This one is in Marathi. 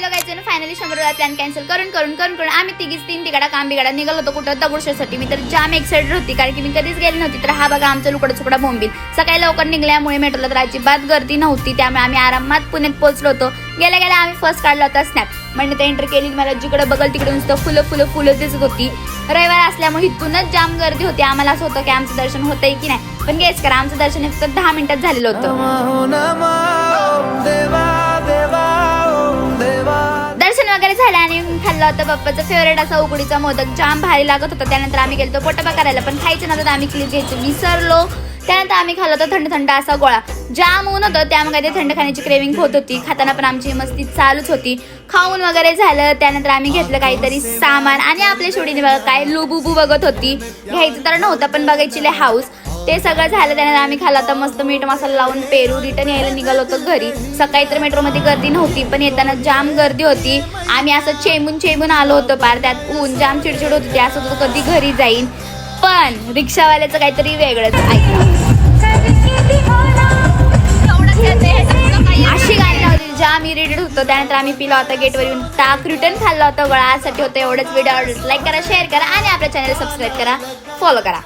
हॅलो गाईज, फायनली 100 वेळा प्लॅन कॅन्सल करून आम्ही तीन तिकडा काम बिगाडा निघालो होतो कुठं दगडूशेठसाठी. मी तर जाम एक्साइटेड होती कारण की मी कधीच गेली नव्हती. तर हा बघा आमचा लुकडा चुकडा बोंबील. सकाळी लवकर निघल्यामुळे मेट्रोला तर अजिबात गर्दी नव्हती, त्यामुळे आम्ही आरामात पुण्यात पोहोचलो होतो. गेल्या आम्ही फर्स्ट काढला होता स्नॅप. म्हणजे ते एंट्री केली, मला जिकडे बघल तिकडे नुसतं फुलं दिसत होती. रविवार असल्यामुळे इथूनच जाम गर्दी होती. आम्हाला असं होतं की आमचं दर्शन होतंय की नाही, पण गेस करा आमचं दर्शन फक्त 10 मिनिटात झालेलं होतं. दर्शन वगैरे झालं आणि खाल्लं होतं पप्पाचं फेवरेट असा उकडीचा मोदक. जाम भारी लागत होता. त्यानंतर आम्ही गेलो पोटोबा करायला, पण खायचं नव्हतं, आम्ही क्लिप घ्यायचं विसरलो. त्यानंतर आम्ही खाल्लं होतं थंड असा गोळा. जाम ऊन होतं त्यामुळे ते थंड खाण्याची क्रेविंग होत होती. खाताना पण आमची मस्ती चालूच होती. खाऊन वगैरे झालं त्यानंतर आम्ही घेतलं काहीतरी सामान आणि आपल्या शेवटीने बघा काय लुबुबू बघत होती. घ्यायचं तर नव्हतं पण बघायची लय हाऊस. ते सगळं झालं त्यानंतर आम्ही खाल्ला होता मस्त मीठ मसाला लावून पेरू. रिटर्न यायला निघालो होतो घरी. सकाळी तर मेट्रोमध्ये गर्दी नव्हती, पण येताना जाम गर्दी होती. आम्ही असं चेंबून आलो होतो पार. त्यात ऊन जाम चिडचिड होती. असं होतं कधी घरी जाईन, पण रिक्षावाल्याचं काहीतरी वेगळंच ऐकलं. अशी गाणी लावली, जाम इरिटेट होतं. त्यानंतर आम्ही पिला होता गेटवर येऊन ताक. रिटर्न खाल्ला होता गोळा. यासाठी होतं एवढंच. व्हिडिओ लाईक करा, शेअर करा आणि आपल्या चॅनल सबस्क्राईब करा, फॉलो करा.